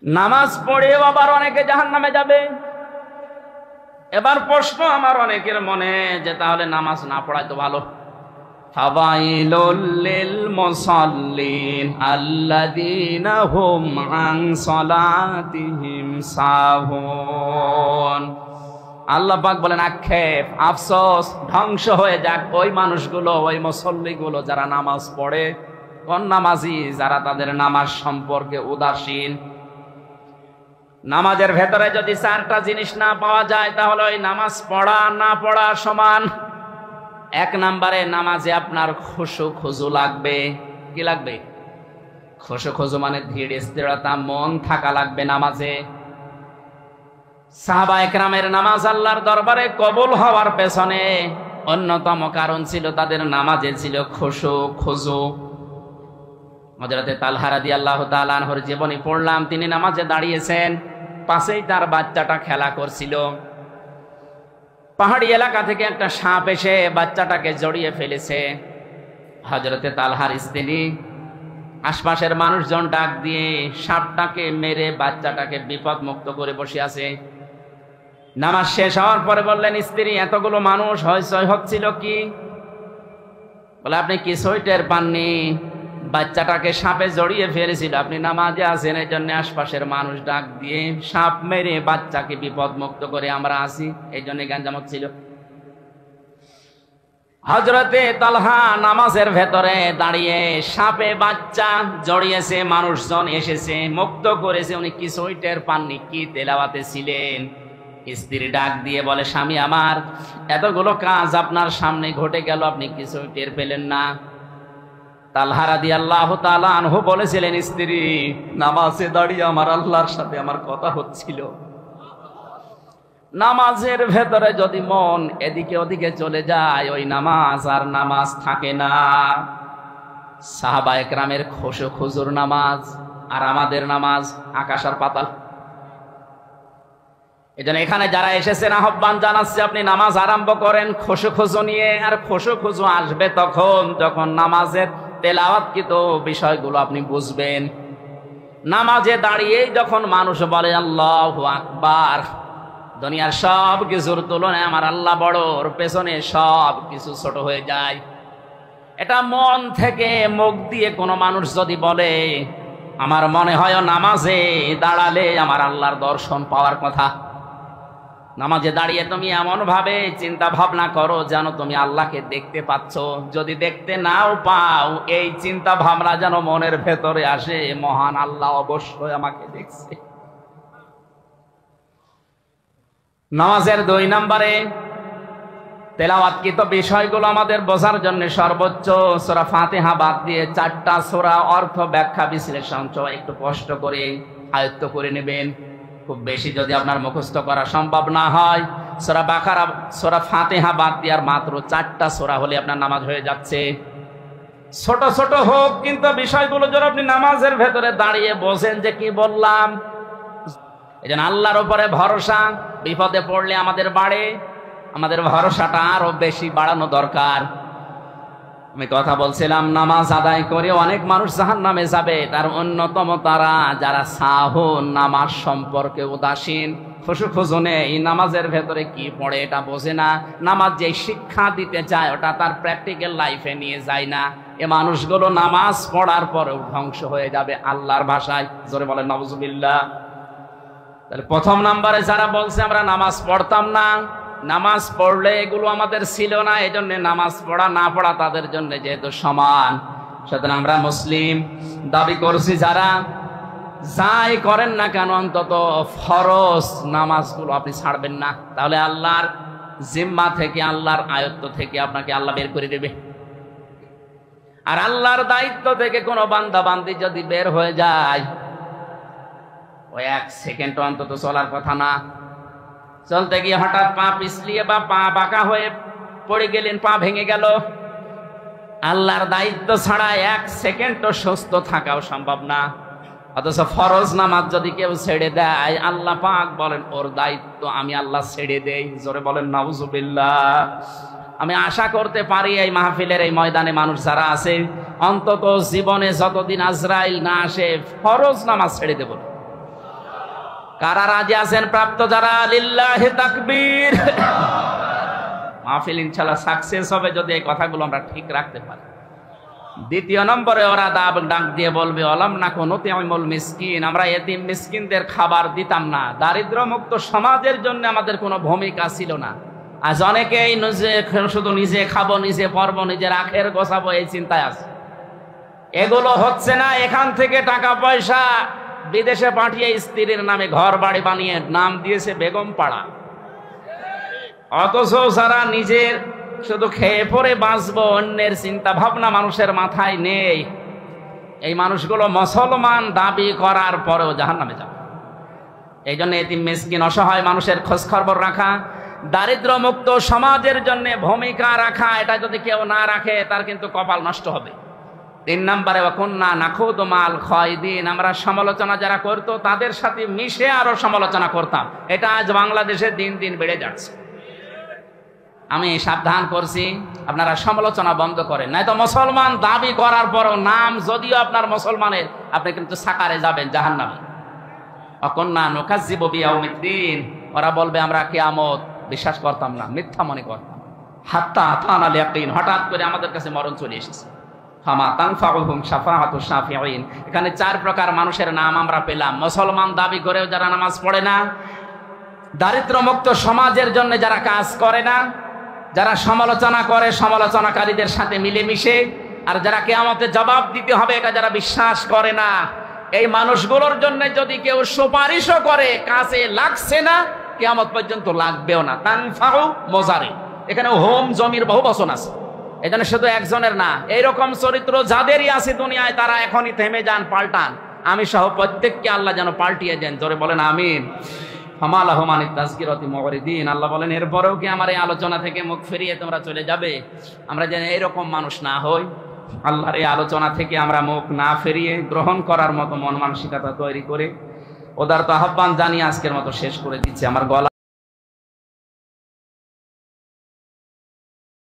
নামাজ পড়েও আবার অনেকে জাহান্নামে যাবে। এবার প্রশ্ন আমার অনেকের মনে যে তাহলে নামাজ না পড়াই তো ভালো। ফাওয়াইলুল লিল মুসাল্লিন আল্লাযীনা হুম আন সালাতিহিম সাহুন। আল্লাহ পাক বলেন আক্ষেপ, আফসোস, ধ্বংস হয়ে যাক ওই মানুষগুলো, ওই মুসল্লিগুলো যারা নামাজ পড়ে, কোন নামাজি, যারা তাদের নামাজ সম্পর্কে উদাসীন। নামাজের ভেতরে যদি চারটা জিনিস না পাওয়া যায় তাহলে ওই নামাজ পড়া না পড়া সমান। এক নম্বরে নামাজে আপনার খুশু খুজু লাগবে। কি লাগবে? খুশু খুজু মানে ধীর স্থিরতা, মন থাকা লাগবে নামাজে। সাহাবায়ে কেরামের নামাজ আল্লাহর দরবারে কবুল হওয়ার পেছনে অন্যতম কারণ ছিল তাদের নামাজে ছিল খুশু খুজু। হযরতে তালহা রাদিয়াল্লাহু তাআলা আনহুর জীবনী পড়লাম, তিনি নামাজে দাঁড়িয়েছেন, পাশেই তার বাচ্চাটা খেলা করছিল। পাহাড়ি এলাকা থেকে একটা সাপ এসে বাচ্চাটাকে জড়িয়ে ফেলেছে। হযরতে তালহার স্ত্রী আশপাশের মানুষজন ডাক দিয়ে সাপটাকে মেরে বাচ্চাটাকে বিপদ মুক্ত করে বসে আছে। নামাজ শেষ হওয়ার পরে বললেন, স্ত্রী, এতগুলো মানুষ হইচই হচ্ছিল কি? বলে, আপনি কিছুই টের পাননি? বাচ্চাটাকে সাপে জড়িয়ে ফেলেছিল, আপনি নামাজে আছেন, এই জন্য আশপাশের মানুষ ডাক দিয়ে সাপ মেরে বাচ্চাকে বিপদ মুক্ত করে আমরা আসি, এই জন্য গ্যাঞ্জাম হচ্ছিল। হযরতে তালহা নামাজের ভেতরে দাঁড়িয়ে সাপে বাচ্চা জড়িয়েছে, মানুষজন এসেছে, মুক্ত করেছে, উনি কিছুই টের পাননি। কি তেলাওয়াতে ছিলেন? স্ত্রী ডাক দিয়ে বলে, স্বামী আমার, এতগুলো কাজ আপনার সামনে ঘটে গেল, আপনি কিছুই টের পেলেন না। তালহা রাদিয়াল্লাহু তাআলা আনহু বলেছিলেন, স্ত্রী, নামাজে দাঁড়িয়ে আমার আল্লাহর সাথে আমার কথা হচ্ছিল। নামাজের ভেতরে যদি মন এদিকে ওদিকে চলে যায়, ওই নামাজ আর নামাজ থাকে না। সাহাবায়ে কেরামের খুশু খুজুর নামাজ আর আমাদের নামাজ আকাশ আর পাতাল। এজন্য এখানে যারা এসেছেন আহ্বান জানাচ্ছে, আপনি নামাজ আরম্ভ করেন খুশু খুজু নিয়ে। আর খুশু খুজু আসবে তখন যখন নামাজের তেলাওয়াতকৃত বিষয়গুলো আপনি বুঝবেন। নামাজে দাঁড়িয়েই যখন মানুষ বলে আল্লাহু আকবার, দুনিয়ার সব কিছুর তুলনায় আমার আল্লাহ বড়, ওর পেছনে সব কিছু ছোট হয়ে যায়। এটা মন থেকে মুখ দিয়ে কোনো মানুষ যদি বলে, আমার মনে হয় নামাজে দাঁড়ালে আমার আল্লাহর দর্শন পাওয়ার কথা। নামাজে দাঁড়িয়ে তুমি এমন ভাবে চিন্তা ভাবনা করো যেন তুমি আল্লাহকে দেখতে পাচ্ছ। যদি দেখতে নাও পাও, এই চিন্তা ভাবনা যেন মনের ভেতরে আসে, মহান আল্লাহ অবশ্যই আমাকে দেখছে। নামাজের 2 নম্বরে তেলাওয়াতকৃত বিষয়গুলো আমাদের বোঝার জন্য সর্বোচ্চ সূরা ফাতিহা বাদ দিয়ে 4টা সূরা অর্থ ব্যাখ্যা বিশ্লেষণ একটু কষ্ট করে আয়ত্ত করে নেবেন। খুব বেশি যদি আপনার মুখস্থ করা সম্ভব না হয়, সূরা বাকারা, সূরা ফাতিহা বাদ দিয়ে আর মাত্র 4টা সূরা হলে আপনার নামাজ হয়ে যাচ্ছে। ছোট ছোট হোক, কিন্তু বিষয়গুলো যদি আপনি নামাজের ভেতরে দাঁড়িয়ে বোঝেন যে কি বললাম। এজন্য আল্লাহর উপরে ভরসা বিপদে পড়লে আমাদের বাড়ে, আমাদের ভরসাটা আরো বেশি বাড়ানো দরকার। আমি কথা বলছিলাম, নামাজ আদায় করে অনেক মানুষ জাহান্নামে যাবে। তার অন্যতম তারা যারা সাহুন, নামাজ সম্পর্কে উদাসীন, খুশু খুজু নেই, নামাজের ভেতরে কি পড়ে এটা বোঝে না, নামাজ যে শিক্ষা দিতে চায় ওটা তার প্র্যাকটিক্যাল লাইফে নিয়ে যায় না। এ মানুষগুলো নামাজ পড়ার পরেও ধ্বংস হয়ে যাবে আল্লাহর ভাষায়। জোরে বলেন নাউজুবিল্লাহ। তাহলে প্রথম নম্বরে যারা বলছে আমরা নামাজ পড়তাম না, নামাজ পড়লে এগুলো আমাদের ছিল না, এই জন্য নামাজ পড়া না পড়া তাদের জন্য যেহেতু সমান, সুতরাং আমরা মুসলিম দাবি করছি, যারা যাই করেন না কেন অন্তত ফরজ নামাজগুলো আপনি ছাড়বেন না। তাহলে আল্লাহর জিম্মা থেকে, আল্লাহর আয়ত্ত থেকে আপনাকে আল্লাহ বের করে দেবে। আর আল্লাহর দায়িত্ব থেকে কোনো বান্দা বান্দি যদি বের হয়ে যায়, ওই 1 সেকেন্ড অন্তত চলার কথা না। চলতে গিয়ে হঠাৎ পা পিছলিয়ে বা পা বাঁকা হয়ে পড়ে গেলেন, পা ভেঙে গেল, আল্লাহর দায়িত্ব ছাড়া 1 সেকেন্ডও সুস্থ থাকাও সম্ভব না। অথচ ফরজ নামাজ যদি কেউ ছেড়ে দেয়, আল্লাহ পাক বলেন ওর দায়িত্ব আমি আল্লাহ ছেড়ে দেই। জোরে বলেন নাউজুবিল্লাহ। আমি আশা করতে পারি এই মাহফিলের এই ময়দানে মানুষ যারা আছে, অন্তত জীবনে যতদিন আজরাইল না আসে ফরজ নামাজ ছেড়ে দেব। কারা রাজি আছেন প্রাপ্ত যারা? লিল্লাহি তাকবীর। মাহফিল ইনশাআল্লাহ সাকসেস হবে যদি এই কথাগুলো আমরা ঠিক রাখতে পারি। দ্বিতীয় নম্বরে ওরা ডাক দিয়ে বলবে অলাম নাকুন নুতিমুল মিসকিন, আমরা এতিম মিসকিনদের খাবার দিতাম না। দারিদ্র মুক্ত সমাজের জন্য আমাদের কোনো ভূমিকা ছিল না। আজ অনেকেই শুধু নিজে খাবো, নিজে পরবো, নিজের আখের গোছাবো, এই চিন্তায় আছে। এগুলো হচ্ছে না। এখান থেকে টাকা পয়সা বিদেশে পাঠিয়ে স্ত্রীর নামে ঘর বাড়ি বানিয়ে নাম দিয়েছে বেগম পাড়া। অথচ যারা নিজের শুধু খেয়ে পরে বাঁচবো, অন্যের চিন্তা ভাবনা মানুষের মাথায় নেই, এই মানুষগুলো মুসলমান দাবি করার পরেও জাহান্নামে যাবে। এই জন্য এতিম মিসকিন অসহায় মানুষের খোঁজ খবর রাখা, দারিদ্র মুক্ত সমাজের জন্য ভূমিকা রাখা, এটা যদি কেউ না রাখে তার কিন্তু কপাল নষ্ট হবে। 3 নম্বরে ওয়াকুন্না নাখুদু মাল খায়দিন, আমরা সমালোচনা যারা করতো তাদের সাথে মিশে আরো সমালোচনা করতাম। এটা আজ বাংলাদেশে দিন দিন বেড়ে যাচ্ছে। আমি সাবধান করছি, আপনারা সমালোচনা বন্ধ করেন, নয়তো মুসলমান দাবি করার পরও নাম যদিও আপনার মুসলমানের, আপনি কিন্তু সাকারে যাবেন জাহান্নামে। ওয়াকুন্না নুকাজ্জিবু বিয়াউমিদ্দিন, ওরা বলবে আমরা কিয়ামত বিশ্বাস করতাম না, মিথ্যা মনে করতাম। হাত্তা আতানাল ইয়াকিন, হঠাৎ করে আমাদের কাছে মরণ চলে এসেছে। ফামা তানফাউহুম শাফাআতু শাফিঈন, এখানে 4 প্রকার মানুষের নাম আমরা পেলাম। মুসলমান দাবি করেও যারা নামাজ পড়ে না, দারিদ্র মুক্ত সমাজের জন্য যারা কাজ করে না, যারা সমালোচনা করে সমালোচনাকারীদের সাথে মিলেমিশে, আর যারা কিয়ামতে জবাব দিতে হবে এটা যারা বিশ্বাস করে না, এই মানুষগুলোর জন্য যদি কেউ সুপারিশও করে কাজে লাগছে না, কিয়ামত পর্যন্ত লাগবেও না। তানফাউ মোজারি, এখানে হোম জমির বহু বচন আছে, এজন্য শুধু একজনের না। এইরকম চরিত্র যাদেরই আছে দুনিয়ায় তারা এখনই থেমে যান, পাল্টান। আমি সহ প্রত্যেককে আল্লাহ যেন পাল্টিয়ে দেন, জোরে বলেন আমিন। ফামালাহুম আনিত তাযকিরাতি মুরিদিন, আল্লাহ বলেন এরপরেও কি আমার এই আলোচনা থেকে মুখ ফিরিয়ে তোমরা চলে যাবে? আমরা যেন এইরকম মানুষ না হই, আল্লাহর এই আলোচনা থেকে আমরা মুখ না ফিরিয়ে গ্রহণ করার মতো মন মানসিকতা তৈরি করে ওদার তো আহ্বান জানিয়ে আজকের মতো শেষ করে দিচ্ছি। আমার গলা